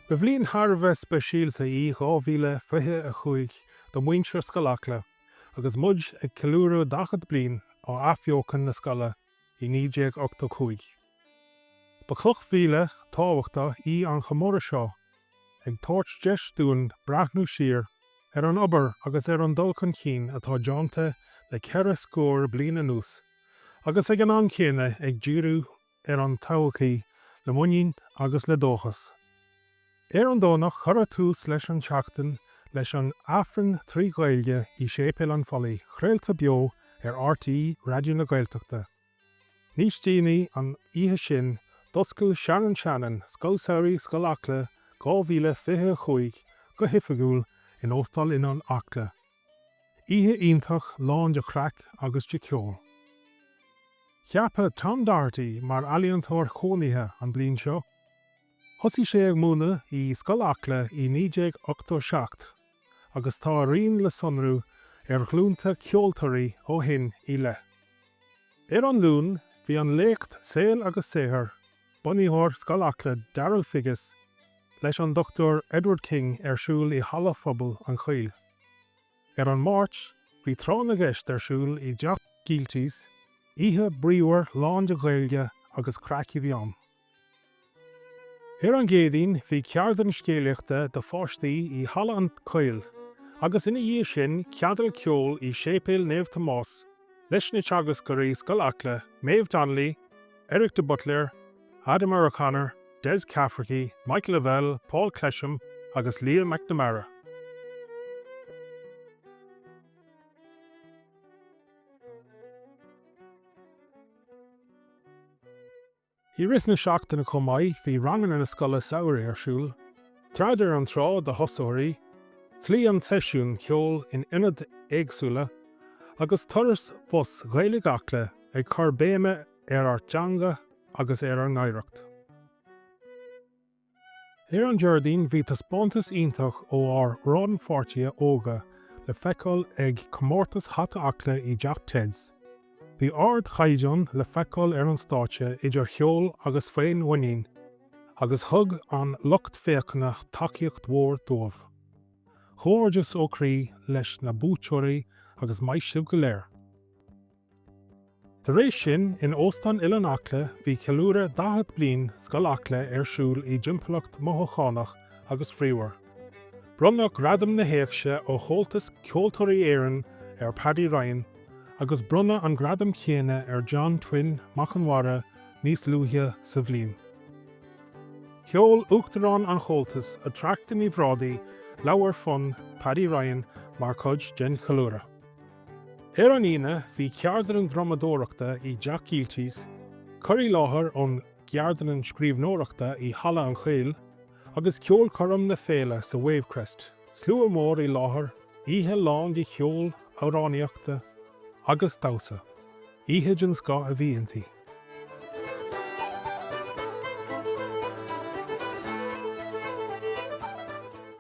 Bhliain thar speisialta í 2025 do muintir Scoil Acla, agus muid ag ceiliúradh daichead bliain ó athbheochan na scoile i 1985. Ba cloch mhíle tábhachta í an Comórtas seo ag tabhairt deisciúin brathnú siar ar an obair agus ar an dul chun cinn atá deanta le 4 scóir bliain anuas, agus ag an ancéine ag díriú ar an todhchaí le muinneáin agus le dóchas. Ar an dónach chur tús leis an seachtaine leis an Aifreann trí Ghaeilge i Ceapadh an Folí chraolta beo ar RTÉ Raidió na Gaeltachta. Níos daoine an oíche sin d'oscail Sharon Shannon Scoil Scoil Acla 2025 go hoifigiúil in Óstán Oileán Acla. Oíche iontach lán de chrac agus de ceol. Ceapadh Tom Doherty mar Ealaíontóir Cónaithe an bliain seo. Thosaigh sé ag múna i Scoil Acla i 1987, agus tá rion le sonrú ar ghlúnta ceoltóirí ó shin i le. Ar an lún, bhí an léacht saol agus saothar, bunaíochóir Scoil Acla Darrell Figgis leis an Dr. Edward King ar siúl i Halla Phobal an Chaoil. Ar an Máirt, bhí trán a gceist ar siúl i Deach Gíltís, oíche bríomhar lán de Ghaeilge agus crack i bhíán. Ar an gcéadaoin bhí ceardan scéalaachta de pháistí i Halla an Chaoil, agus ina dhiaidh sin ceadal ceol i Ceapadh Naomh Tomás, leis na teagas gurí Scoil Acla, Maeve Donnelly, Eric de Butler, Adam O'Connor, Des Cafferty, Michael Lavelle, Paul Clesham agus Liam McNamara. I rith na seachtaine chomhaid bhí rangan na Scoile Samhraidh ar siúl, tráidir an trá de thosóirí, slí an teisiún ceol in ionad éagsúla, agus Turais Bhus Ghaeilg Acla ag chur béime ar teanga agus ar an n-áirítear. Ar an Deardaoin bhí taspántas iontach ó Rádan Pháirtí óga le feiceáil ag Comórtas Hata Acla i daichead. Bhí ard chaidión le feiceáil ar an stáitse idir cheol agus féin mhainneáin, agus thug an lucht féachana tacaíocht mhór dómh. Chomórtas ó chrí leis na búteoirí agus maisiú go léir. Tar éis sin in Óstán Oileán Acla bhí ceiliúradh daichead bliain Scoil Acla ar siúl i dtimpeallacht mhóchánach agus phríomhar. Bronnach gradam na héachse ó Chomhaltas Ceoltóirí Éireann ar Paddy Ryan, agus brunna an gradam chéine ar John Twin Machanwara níos luithe sa bhliain. Ceol uachtarán an Chomhaltas Attracta Ní Bhradaigh Leabhar Fonn Paddy Ryan mar chuid den ceiliúradh. Ar an aoine bhí ceardan an dromadóireachta i Deach Gíltís, cuirí láthair ón geardan an scríbhneoireachta i Halla an Chaoil, agus ceol churam na féile sa Wavekrest, slú mór i láthair, oíche lán de cheol áráníochta, agus dása, oíche den sco a bhíontaí.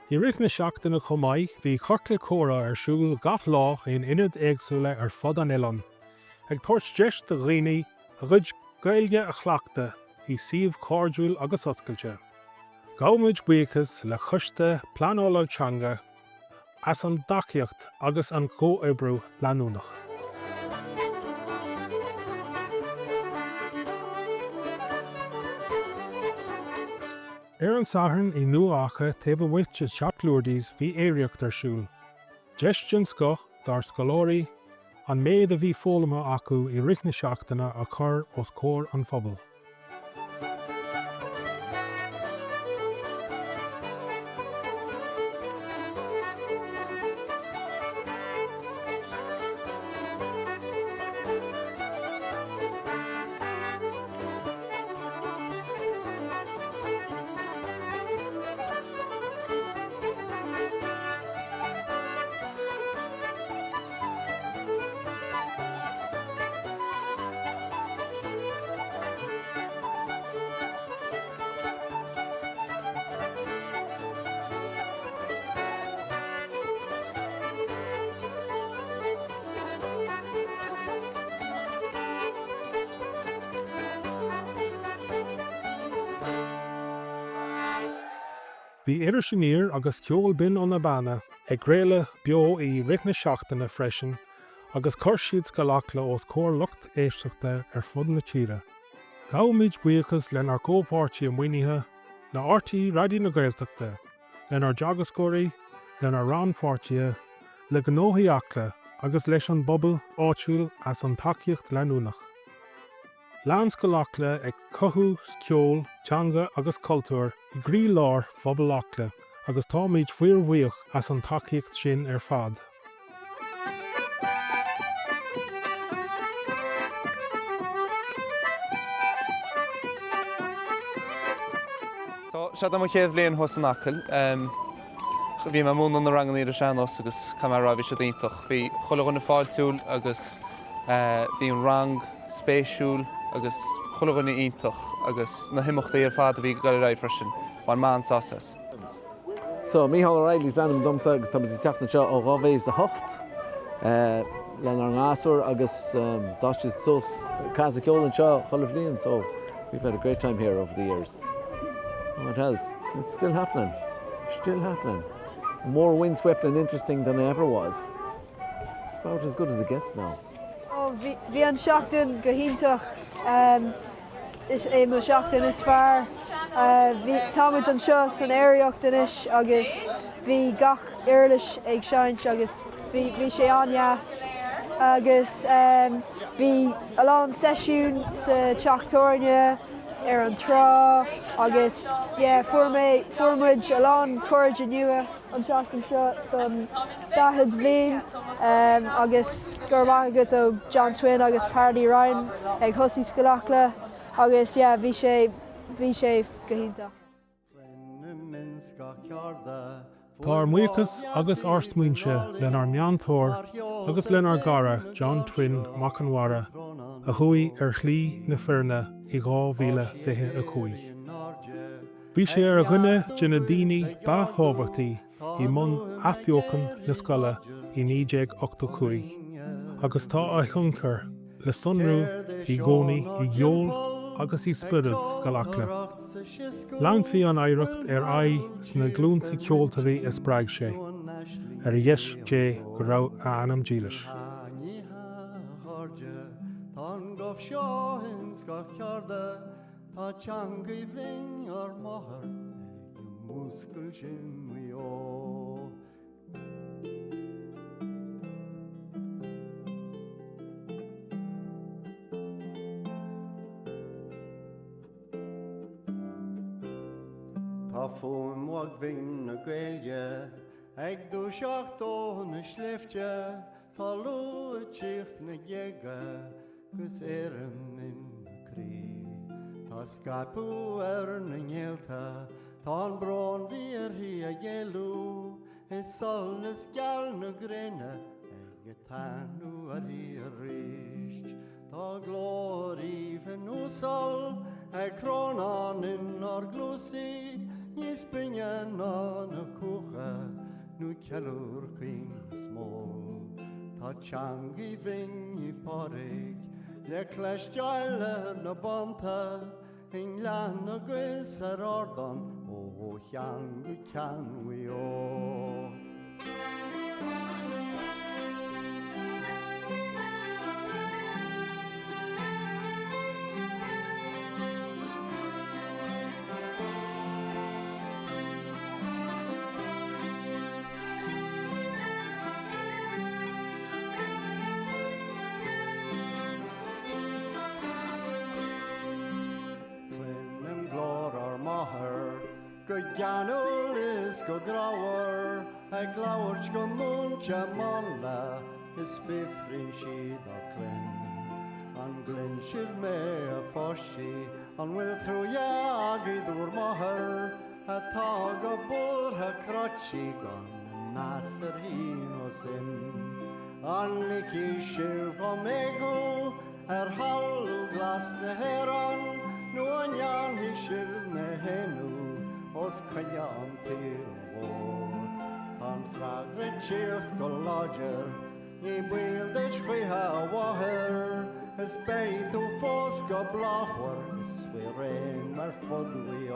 I rith na seachtaine chomhaid bhí corcla córa ar siúl gach lá in ionad éagsúla ar fud an Oileán, ag tabhairt deis de dhaoine a gcuid Gaeilge a chleachta i suíomh cardúil agus oscailte. Gámuid buíochas le chuiste pleanála teanga as an dachaíocht agus an cóoibriú leanúnach. Ar an sathairn i nuacha taobh muid de ceiliúradh bhí éireacht ar siúl. Deistin sco dar scoilóirí an méid a bhí fólama acu i rith na seachtaine a chur os cóir an phobal. Bhí irisinaíor agus ceol bin ón na bana ag gréile beo I rithne seachtaine freisin agus chuir siad Scoil Acla os cóir lucht éisteachta fud na tíre. Gabhaimid buíochas lenar cópáirtí muoinithe na RTÉ Raidió na Gaeltachta, lenar deagascóirí, lenar rannpháirtí, le gnóthaí Acla agus leis an bobal áitiúil as an tacaíocht leanúnach. Lean Scoil Acla ag cothú, sceol, teanga agus cultúr I grí lár phobal Acla agus táimid faoir bhuíoch as an tacaíocht sin fad. So, siad am chéad bhliain Óstán Acla. Bhí me mún an na rangan iad seanos agus camera bhí siad iontach. Bhí chuile na fáiltiúil agus bhí an rang spéisiúil agus chuile na iontach agus na imeachtaí fad bhí gal Aifreann, bhain man sásas. So, Mícheál O'Reilly's anam domsa agus tá muid teachna seo ó Ghabhéis a hocht. Lenar ngásúr agus dáiste sos casa ceolann seo chuile bhliain, so we've had a great time here over the years. What else? It's still happening. Still happening. More windswept and interesting than it ever was. It's about as good as it gets now. Bhí an seachtain go hintach is é mo seachtain is fearr. Bhí táid an seo san éireachtanis agus bhí gach éirlis ag seaint agus bhí sé anheas agus bhí alán seisiún sa teachtaíorí an trá agus fuairmuid alán cóid nua an seachtain seo don daichead bhliain agus gur maith ó John Twin agus Paddy Ryan ag thosaí Scoil Acla agus bhí sé go hintach. Tá muochas agus arsmuoinse lenar meántóir agus lenar gara John Twin Machanwara a chuaigh chlí na feirne I 2025. Bhí sé a ghuine de na daoine ba thábhachtaí I mbun athbheochan na scoile I 1985 agus tá a chunchar le sunrú I gcónaí I gheol agus I spirid Scoil Acla. Leanfaí an éireacht aghaidh sna glúntaí ceoltóirí spreag sé, a dheis dé go raibh a anam dílis. Tá fuaim móg bhín na Gaeilge, ag dú seachtó na sléifte, tá lu tíocht na ghéige, gus éireann in na crí. Tá scaipú na ngéalta, tá an brán bhíorthaí a ghéalú, is sol is geall na gréine, ag tanú arí a ríist. Tá glóirí fan úsal, ag crónán in ar glúsaí, níos binne ná na cúcha, nó ceiliúr chuin smó. Tá teangaí bhín I pádraig, le cleisteáile na banta, in lean agus ar ordan, ó cheangu ceannaí ó. Go ganúil is go gráhar, ag láhairt go múnte mála, is fifrin siad a clyn. An glyn sibh mé a fóistí, an bhfuil trúide agad úr máthair, atá go búrtha crotí gan na nasar hín o sin. An licí sibh go mégú, hallú glas na héran, nó an jaanhí sibh me henú, os cynne an tír mhór. An fragre tíocht go láidir, ní bhfuil de chuithe a bhathair, is béit tú fós go blachhar, is fé réim mar fudhuí ó.